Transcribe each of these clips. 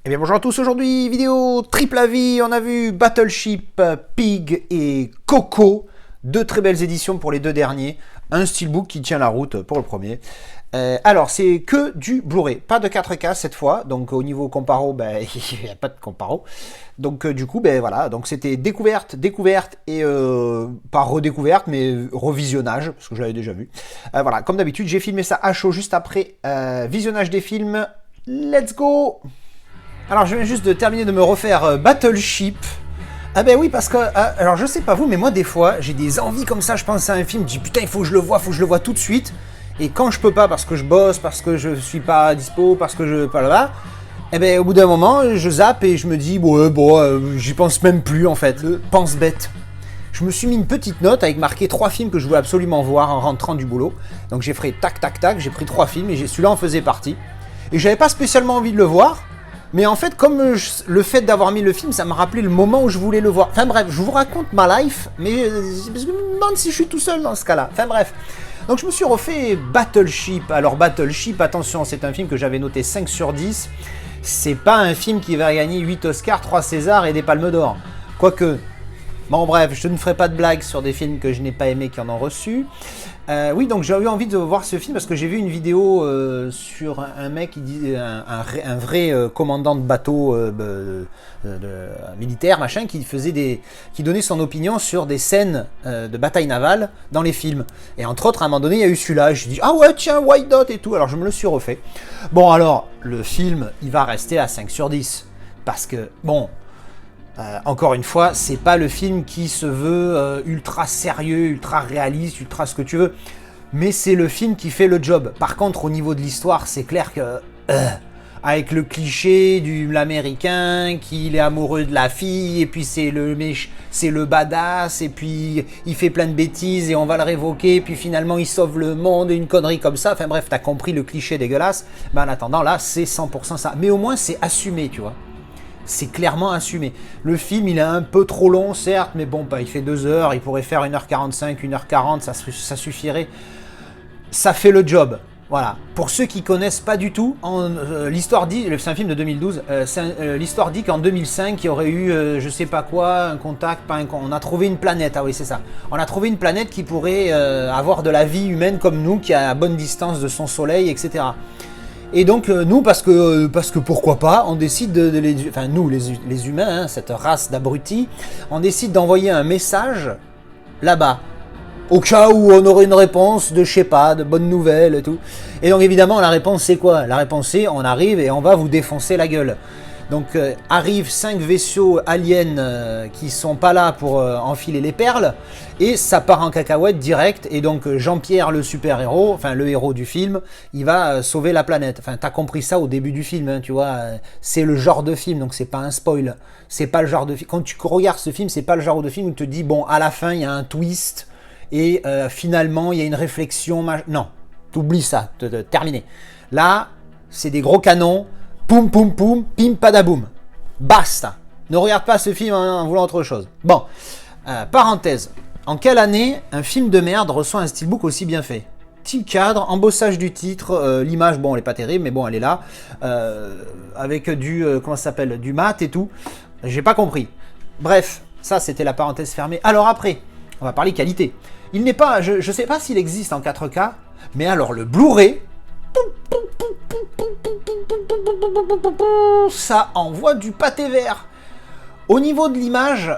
Eh bien bonjour à tous, aujourd'hui vidéo triple avis, on a vu Battleship, Pig et Coco, deux très belles éditions pour les deux derniers, un steelbook qui tient la route pour le premier. Alors c'est que du Blu-ray, pas de 4K cette fois, donc au niveau comparo, ben, il n'y a pas de comparo. Donc du coup, ben voilà, donc c'était découverte et pas redécouverte, mais revisionnage, parce que je l'avais déjà vu. Voilà, comme d'habitude, j'ai filmé ça à chaud juste après visionnage des films. Let's go! Alors je viens juste de terminer de me refaire Battleship. Ah ben oui parce que, alors je sais pas vous, mais moi des fois j'ai des envies comme ça, je pense à un film, je dis putain il faut que je le vois tout de suite. Et quand je peux pas parce que je bosse, parce que je suis pas dispo, parce que je... pas là, eh ben au bout d'un moment je zappe et je me dis j'y pense même plus en fait, pense bête. Je me suis mis une petite note avec marqué 3 films que je voulais absolument voir en rentrant du boulot. Donc j'ai fait tac tac tac, j'ai pris 3 films et celui-là en faisait partie. Et j'avais pas spécialement envie de le voir. Mais en fait, comme le fait d'avoir mis le film, ça m'a rappelé le moment où je voulais le voir. Enfin bref, je vous raconte ma life, mais parce que je me demande si je suis tout seul dans ce cas-là. Enfin bref. Donc je me suis refait Battleship. Alors Battleship, attention, c'est un film que j'avais noté 5 sur 10. C'est pas un film qui va gagner 8 Oscars, 3 Césars et des Palmes d'Or. Quoique... Bon bref, je ne ferai pas de blagues sur des films que je n'ai pas aimés qui en ont reçu. Oui, donc j'ai eu envie de voir ce film parce que j'ai vu une vidéo sur un mec qui dit un vrai commandant de bateau militaire machin qui donnait son opinion sur des scènes de bataille navale dans les films. Et entre autres, à un moment donné, il y a eu celui-là. Je dis ah ouais tiens White Dot et tout. Alors je me le suis refait. Bon alors le film, il va rester à 5 sur 10 parce que bon. Encore une fois, c'est pas le film qui se veut ultra sérieux, ultra réaliste, ultra ce que tu veux, mais c'est le film qui fait le job. Par contre, au niveau de l'histoire, c'est clair que avec le cliché de l'américain qu'il est amoureux de la fille et puis c'est le badass et puis il fait plein de bêtises et on va le révoquer puis finalement il sauve le monde, une connerie comme ça. Enfin bref, t'as compris le cliché dégueulasse. Ben en attendant là, c'est 100% ça. Mais au moins c'est assumé, tu vois. C'est clairement assumé. Le film, il est un peu trop long, certes, mais bon, bah, il fait 2 heures, il pourrait faire 1h45, 1h40, ça suffirait. Ça fait le job. Voilà. Pour ceux qui connaissent pas du tout, l'histoire dit, c'est un film de 2012, l'histoire dit qu'en 2005, il y aurait eu, je sais pas quoi, un contact, on a trouvé une planète, ah oui, c'est ça. On a trouvé une planète qui pourrait avoir de la vie humaine comme nous, qui est à bonne distance de son soleil, etc. Et donc nous, parce que pourquoi pas, on décide enfin nous les humains, hein, cette race d'abrutis, on décide d'envoyer un message là-bas, au cas où on aurait une réponse de je sais pas, de bonnes nouvelles et tout. Et donc évidemment la réponse c'est quoi? La réponse c'est on arrive et on va vous défoncer la gueule. Donc arrivent 5 vaisseaux aliens qui sont pas là pour enfiler les perles et ça part en cacahuète direct et donc Jean-Pierre le super-héros, enfin le héros du film, il va sauver la planète. Enfin t'as compris ça au début du film, hein, tu vois, c'est le genre de film donc c'est pas un spoil. C'est pas le genre de film, quand tu regardes ce film c'est pas le genre de film où tu te dis bon à la fin il y a un twist et finalement il y a une réflexion, non, t'oublies ça, terminé. Là c'est des gros canons. Poum poum poum, pim padaboum. Basta. Ne regarde pas ce film en voulant autre chose. Bon, parenthèse. En quelle année un film de merde reçoit un steelbook aussi bien fait? Petit cadre, embossage du titre, l'image, bon elle est pas terrible, mais bon elle est là. Avec du, comment ça s'appelle, du mat et tout. J'ai pas compris. Bref, ça c'était la parenthèse fermée. Alors après, on va parler qualité. Il n'est pas, je sais pas s'il existe en 4K, mais alors le Blu-ray, ça envoie du pâté vert. Au niveau de l'image,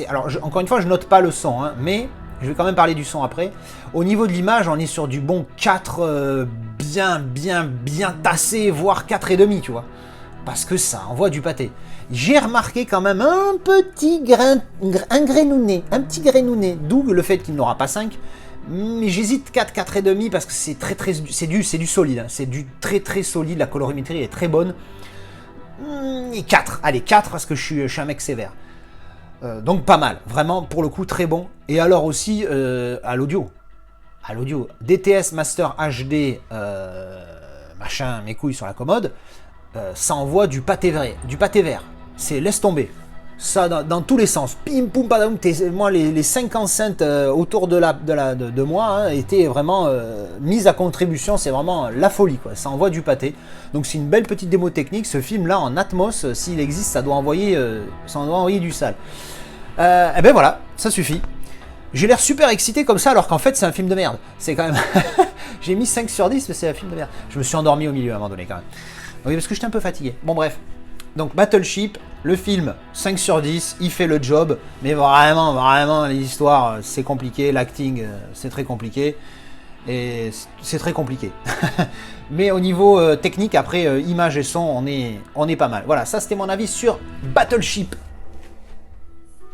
alors encore une fois, je note pas le son, hein, mais je vais quand même parler du son après. Au niveau de l'image, on est sur du bon 4 bien tassé, voire 4,5, tu vois. Parce que ça envoie du pâté. J'ai remarqué quand même un petit grenounet, d'où le fait qu'il n'aura pas 5. Mais j'hésite 4,5 parce que c'est du solide, hein. C'est du très solide, la colorimétrie est très bonne. Et 4, allez 4 parce que je suis un mec sévère. Donc pas mal, vraiment pour le coup très bon. Et alors aussi à l'audio, DTS Master HD, machin, mes couilles sur la commode, ça envoie du pâté vert, c'est laisse tomber. ça dans tous les sens. Pim, poum, padam. Moi, les 5 enceintes autour de moi hein, étaient vraiment mises à contribution. C'est vraiment la folie, quoi. Ça envoie du pâté. Donc, c'est une belle petite démo technique. Ce film-là, en Atmos, s'il existe, ça doit envoyer du sale. Et ben voilà, ça suffit. J'ai l'air super excité comme ça, alors qu'en fait, c'est un film de merde. C'est quand même... J'ai mis 5 sur 10, mais c'est un film de merde. Je me suis endormi au milieu à un moment donné, quand même. Oui, parce que j'étais un peu fatigué. Bon, bref. Donc Battleship, le film 5 sur 10, il fait le job, mais vraiment l'histoire c'est compliqué, l'acting c'est très compliqué, et c'est très compliqué. Mais au niveau technique, après image et son, on est pas mal. Voilà, ça c'était mon avis sur Battleship.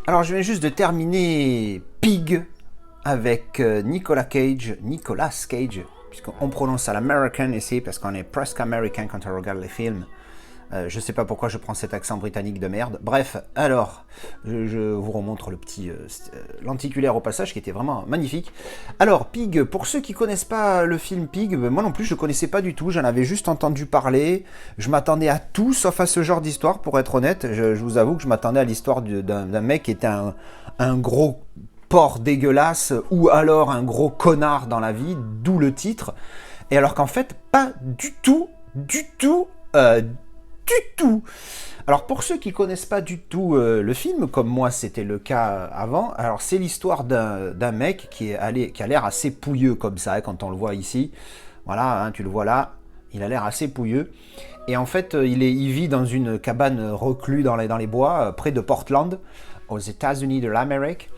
Alors je viens juste de terminer Pig avec Nicolas Cage, puisqu'on prononce à l'american ici, parce qu'on est presque américain quand on regarde les films. Je sais pas pourquoi je prends cet accent britannique de merde. Bref, alors, je vous remontre le petit lenticulaire au passage qui était vraiment magnifique. Alors, Pig, pour ceux qui connaissent pas le film Pig, moi non plus je connaissais pas du tout, j'en avais juste entendu parler. Je m'attendais à tout sauf à ce genre d'histoire, pour être honnête. Je vous avoue que je m'attendais à l'histoire d'un mec qui était un gros porc dégueulasse ou alors un gros connard dans la vie, d'où le titre. Et alors qu'en fait, pas du tout. Alors pour ceux qui connaissent pas du tout le film, comme moi c'était le cas avant, alors c'est l'histoire d'un mec qui a l'air assez pouilleux comme ça, hein, quand on le voit ici. Voilà, hein, tu le vois là, il a l'air assez pouilleux. Et en fait, il vit dans une cabane reclue dans les bois, près de Portland, aux États-Unis de l'Amérique.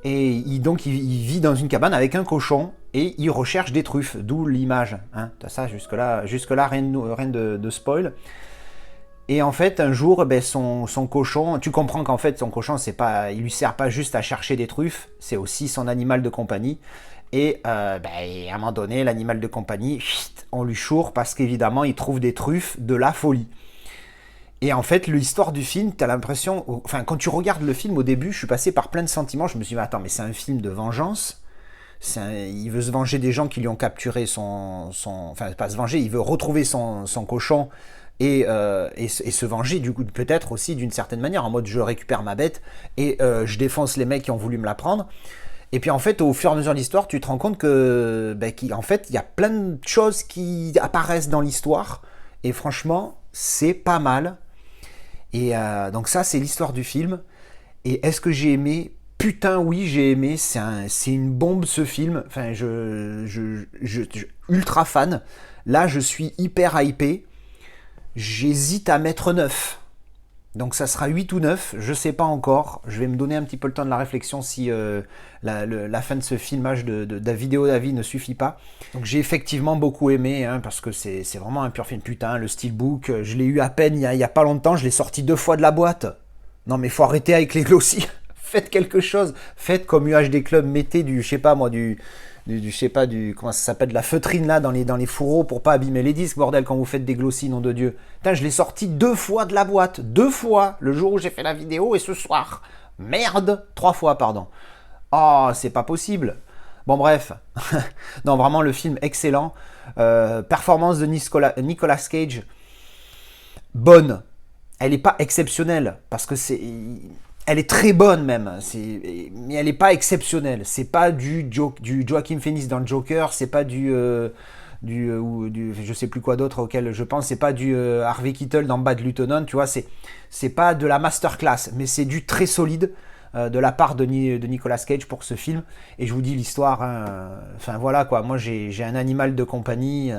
Et il vit dans une cabane avec un cochon et il recherche des truffes, d'où l'image. Hein. Ça, jusque-là, rien de spoil. Et en fait, un jour, son cochon, tu comprends qu'en fait, son cochon, il lui sert pas juste à chercher des truffes, c'est aussi son animal de compagnie. Et à un moment donné, l'animal de compagnie, on lui choure parce qu'évidemment, il trouve des truffes de la folie. Et en fait, l'histoire du film, t'as l'impression... Enfin, quand tu regardes le film, au début, je suis passé par plein de sentiments. Je me suis dit, attends, mais c'est un film de vengeance. Il veut se venger des gens qui lui ont capturé Enfin, pas se venger, il veut retrouver son cochon et se venger, du coup, peut-être aussi d'une certaine manière, en mode, je récupère ma bête et je défonce les mecs qui ont voulu me la prendre. Et puis en fait, au fur et à mesure de l'histoire, tu te rends compte qu'en fait, il y a plein de choses qui apparaissent dans l'histoire. Et franchement, c'est pas mal. Et donc ça, c'est l'histoire du film. Et est-ce que j'ai aimé? Putain, oui, j'ai aimé. C'est une bombe, ce film. Enfin, je ultra fan. Là, je suis hyper hypé. J'hésite à mettre 9. Donc ça sera 8 ou 9, je sais pas encore. Je vais me donner un petit peu le temps de la réflexion si la fin de ce filmage de la vidéo d'avis ne suffit pas. Donc j'ai effectivement beaucoup aimé, hein, parce que c'est vraiment un pur film. Putain, le steelbook, je l'ai eu à peine il y a pas longtemps, je l'ai sorti 2 fois de la boîte. Non mais faut arrêter avec les glossy. Faites quelque chose. Faites comme UHD Club, mettez je sais pas moi, comment ça s'appelle, de la feutrine là dans les fourreaux pour pas abîmer les disques, bordel, quand vous faites des glossy, nom de Dieu. Putain, je l'ai sorti 2 fois de la boîte, 2 fois, le jour où j'ai fait la vidéo et ce soir. Merde, 3 fois, pardon. Oh, c'est pas possible. Bon, bref. Non, vraiment, le film, excellent. Performance de Nicolas Cage, bonne. Elle n'est pas exceptionnelle, parce que elle est très bonne même, mais elle n'est pas exceptionnelle. C'est pas du Joaquin Phoenix dans le Joker, c'est pas du je sais plus quoi d'autre auquel je pense, c'est pas du Harvey Keitel dans Bad Lieutenant, tu vois, c'est pas de la masterclass, mais c'est du très solide de la part de Nicolas Cage pour ce film. Et je vous dis l'histoire, hein, enfin voilà quoi, moi j'ai un animal de compagnie.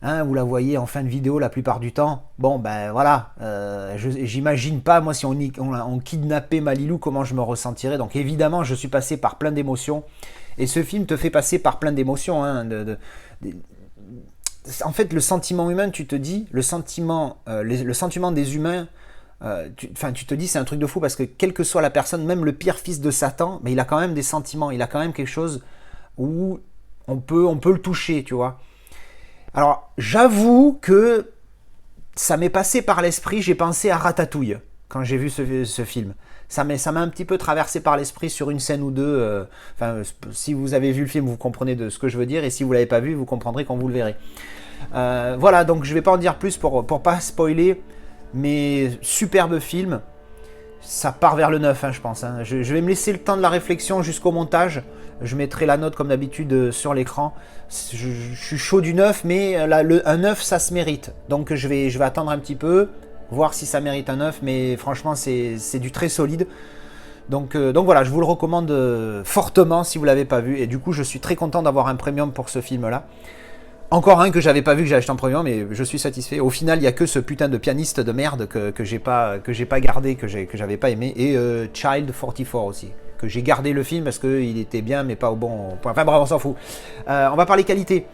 Hein, vous la voyez en fin de vidéo la plupart du temps. Bon, ben voilà, j'imagine pas, moi, si on kidnappait Malilou, comment je me ressentirais. Donc évidemment, je suis passé par plein d'émotions. Et ce film te fait passer par plein d'émotions. Hein, en fait, le sentiment humain, tu te dis, le sentiment des humains, tu te dis, c'est un truc de fou, parce que quelle que soit la personne, même le pire fils de Satan, mais il a quand même des sentiments, il a quand même quelque chose où on peut le toucher, tu vois. Alors, j'avoue que ça m'est passé par l'esprit, j'ai pensé à Ratatouille quand j'ai vu ce film. Ça m'a un petit peu traversé par l'esprit sur une scène ou deux. Si vous avez vu le film, vous comprenez de ce que je veux dire, et si vous ne l'avez pas vu, vous comprendrez quand vous le verrez. Voilà, donc je ne vais pas en dire plus pour pas spoiler, mais superbe film. ça part vers le 9, hein, je pense. Hein. Je vais me laisser le temps de la réflexion jusqu'au montage. Je mettrai la note comme d'habitude sur l'écran. Je suis chaud du 9, mais un 9, ça se mérite. Donc je vais attendre un petit peu, voir si ça mérite un 9, mais franchement, c'est du très solide. Donc voilà, je vous le recommande fortement si vous ne l'avez pas vu. Et du coup, je suis très content d'avoir un premium pour ce film-là. Encore un que j'avais pas vu, que j'ai acheté en premium, mais je suis satisfait. Au final, il n'y a que ce putain de pianiste de merde que j'ai pas gardé, que j'avais pas aimé. Et Child 44 aussi, que j'ai gardé le film parce qu'il était bien, mais pas au bon point. Enfin bref, on s'en fout. On va parler qualité.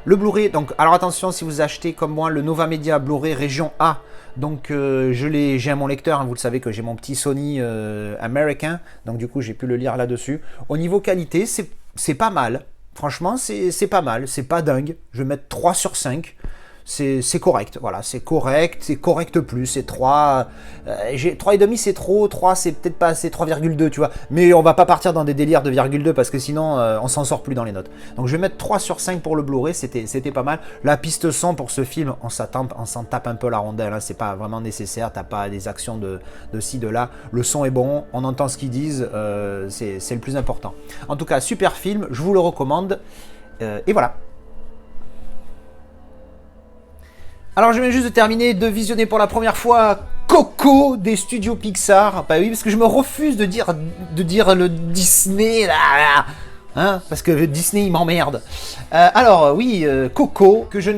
Le Blu-ray, donc, alors attention, si vous achetez comme moi le Nova Media Blu-ray Région A, donc j'ai mon lecteur, hein, vous le savez que j'ai mon petit Sony américain, donc du coup j'ai pu le lire là-dessus. Au niveau qualité, c'est pas mal. Franchement, c'est pas mal, c'est pas dingue. Je vais mettre 3 sur 5. C'est correct, voilà, c'est correct plus, c'est 3. 3,5 c'est trop, 3 c'est peut-être pas assez, 3,2 tu vois. Mais on va pas partir dans des délires de virgule 2 parce que sinon on s'en sort plus dans les notes. Donc je vais mettre 3 sur 5 pour le Blu-ray, c'était pas mal. La piste son pour ce film, on s'en tape un peu la rondelle, hein, c'est pas vraiment nécessaire, t'as pas des actions de ci, de là. Le son est bon, on entend ce qu'ils disent, c'est le plus important. En tout cas, super film, je vous le recommande. Et voilà. Alors je viens juste de terminer de visionner pour la première fois Coco des studios Pixar. Bah oui, parce que je me refuse de dire le Disney là, hein, parce que Disney il m'emmerde. Alors oui, Coco que je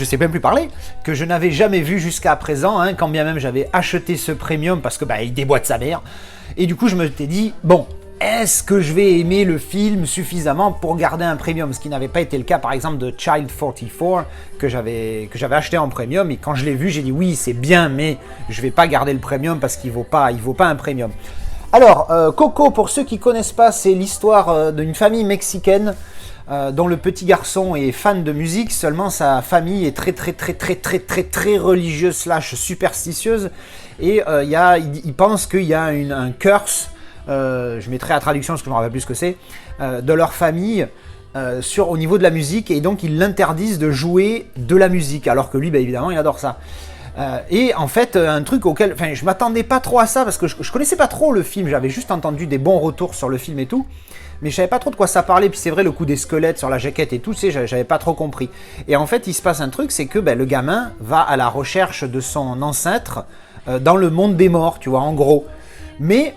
sais même plus parler, que je n'avais jamais vu jusqu'à présent, hein, quand bien même j'avais acheté ce premium parce que bah il déboîte sa mère. Et du coup je me t'ai dit bon. Est-ce que je vais aimer le film suffisamment pour garder un premium? Ce qui n'avait pas été le cas par exemple de Child 44 que j'avais acheté en premium, et quand je l'ai vu j'ai dit oui c'est bien mais je vais pas garder le premium parce qu'il vaut pas un premium. Alors Coco, pour ceux qui connaissent pas, c'est l'histoire d'une famille mexicaine dont le petit garçon est fan de musique, seulement sa famille est très religieuse / superstitieuse, et il pense qu'il y a un curse. Je mettrai la traduction parce que je ne me rappelle plus ce que c'est, de leur famille au niveau de la musique, et donc ils l'interdisent de jouer de la musique, alors que lui, bah, évidemment, il adore ça. Et en fait, un truc auquel je m'attendais pas trop à ça, parce que je connaissais pas trop le film, j'avais juste entendu des bons retours sur le film et tout, mais je savais pas trop de quoi ça parlait, puis c'est vrai, le coup des squelettes sur la jaquette et tout, j'avais pas trop compris. Et en fait, il se passe un truc, c'est que le gamin va à la recherche de son ancêtre dans le monde des morts, tu vois, en gros. Mais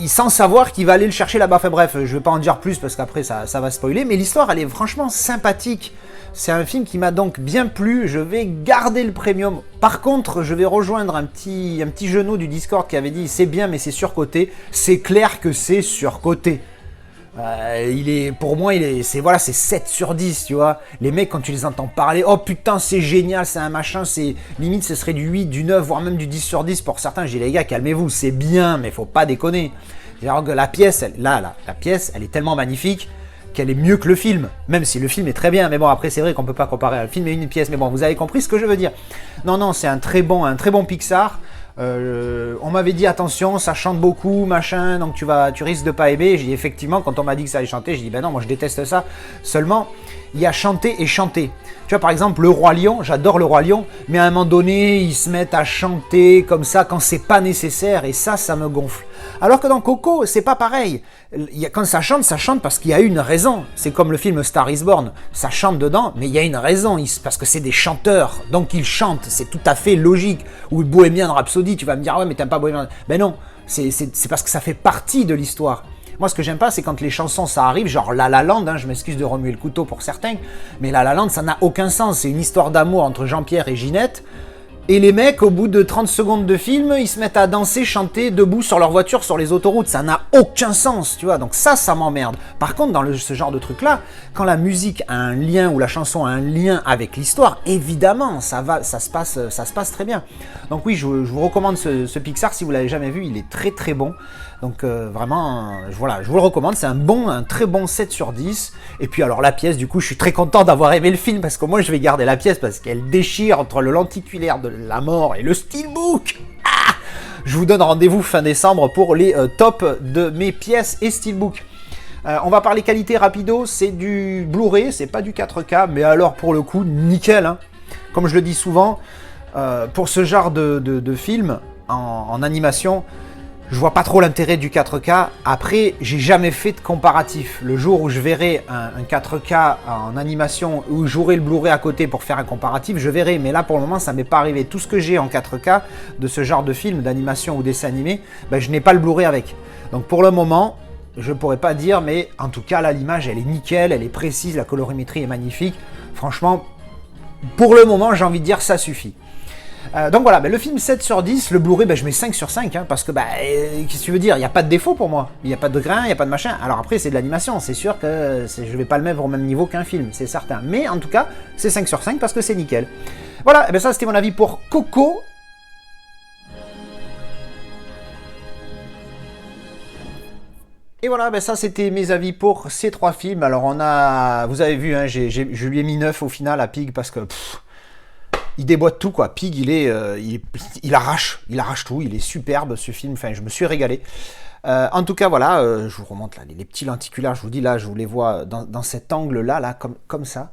sans savoir qu'il va aller le chercher là-bas. Enfin bref, je vais pas en dire plus parce qu'après ça va spoiler, mais l'histoire elle est franchement sympathique. C'est un film qui m'a donc bien plu, je vais garder le premium. Par contre, je vais rejoindre un petit genou du Discord qui avait dit c'est bien mais c'est surcoté. C'est clair que c'est surcoté. Pour moi, c'est 7 sur 10, tu vois. Les mecs, quand tu les entends parler, oh putain, c'est génial, c'est un machin, c'est limite, ce serait du 8, du 9, voire même du 10 sur 10 pour certains. Je dis, les gars, calmez-vous, c'est bien, mais faut pas déconner. Alors que la pièce, la pièce, elle est tellement magnifique qu'elle est mieux que le film, même si le film est très bien. Mais bon, après, c'est vrai qu'on peut pas comparer un film et une pièce, mais bon, vous avez compris ce que je veux dire. Non, c'est un très bon Pixar. On m'avait dit attention, ça chante beaucoup, machin, donc tu risques de pas aimer. J'ai dit effectivement, quand on m'a dit que ça allait chanter, j'ai dit ben non, moi je déteste ça. Seulement, il y a chanter et chanter. Tu vois, par exemple, le Roi Lion, j'adore le Roi Lion, mais à un moment donné, ils se mettent à chanter comme ça quand c'est pas nécessaire, et ça me gonfle. Alors que dans Coco, c'est pas pareil. Quand ça chante parce qu'il y a une raison. C'est comme le film Star is Born, ça chante dedans, mais il y a une raison, parce que c'est des chanteurs, donc ils chantent, c'est tout à fait logique. Ou Bohemian Rhapsody, tu vas me dire, ouais, mais t'aimes pas Bohemian Rhapsody. Ben non, c'est parce que ça fait partie de l'histoire. Moi, ce que j'aime pas, c'est quand les chansons, ça arrive, genre La La Land, hein, je m'excuse de remuer le couteau pour certains, mais La La Land, ça n'a aucun sens. C'est une histoire d'amour entre Jean-Pierre et Ginette, et les mecs, au bout de 30 secondes de film, ils se mettent à danser, chanter, debout sur leur voiture, sur les autoroutes. Ça n'a aucun sens, tu vois, donc ça m'emmerde. Par contre, dans ce genre de truc-là, quand la musique a un lien, ou la chanson a un lien avec l'histoire, évidemment, ça se passe très bien. Donc oui, je vous recommande ce Pixar, si vous l'avez jamais vu, il est très très bon. Donc vraiment, voilà, je vous le recommande, c'est un très bon 7 sur 10. Et puis alors la pièce, du coup, je suis très content d'avoir aimé le film, parce que moi je vais garder la pièce, parce qu'elle déchire entre le lenticulaire de la mort et le steelbook. Ah, je vous donne rendez-vous fin décembre pour les tops de mes pièces et steelbook. On va parler qualité rapido, c'est du Blu-ray, c'est pas du 4K, mais alors pour le coup, nickel, hein. Comme je le dis souvent, pour ce genre de film, en animation, je vois pas trop l'intérêt du 4K. Après, j'ai jamais fait de comparatif. Le jour où je verrai un 4K en animation, où j'aurai le Blu-ray à côté pour faire un comparatif, je verrai. Mais là, pour le moment, ça m'est pas arrivé. Tout ce que j'ai en 4K de ce genre de film, d'animation ou dessin animé, ben, je n'ai pas le Blu-ray avec. Donc pour le moment, je pourrais pas dire, mais en tout cas, là, l'image, elle est nickel, elle est précise, la colorimétrie est magnifique. Franchement, pour le moment, j'ai envie de dire, ça suffit. Donc voilà, le film 7 sur 10, le Blu-ray, je mets 5 sur 5, hein, parce que, qu'est-ce que tu veux dire, il n'y a pas de défaut pour moi, il n'y a pas de grain, il n'y a pas de machin. Alors après, c'est de l'animation, c'est sûr que je vais pas le mettre au même niveau qu'un film, c'est certain. Mais en tout cas, c'est 5 sur 5 parce que c'est nickel. Voilà, et ça c'était mon avis pour Coco. Et voilà, ça c'était mes avis pour ces 3 films. Alors on a, vous avez vu, hein, je lui ai mis 9 au final à Pig parce que... il déboîte tout quoi. Pig, il arrache tout. Il est superbe ce film. Enfin, je me suis régalé. En tout cas, voilà, je vous remonte là les petits lenticulaires. Je vous dis là, je vous les vois dans cet angle là, comme ça.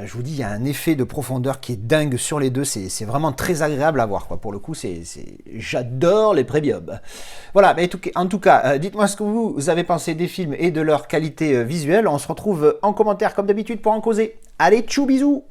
Je vous dis, il y a un effet de profondeur qui est dingue sur les deux. C'est vraiment très agréable à voir quoi. Pour le coup, j'adore les Prébium. Voilà. Mais en tout cas, dites-moi ce que vous avez pensé des films et de leur qualité visuelle. On se retrouve en commentaire comme d'habitude pour en causer. Allez, tchou, bisous.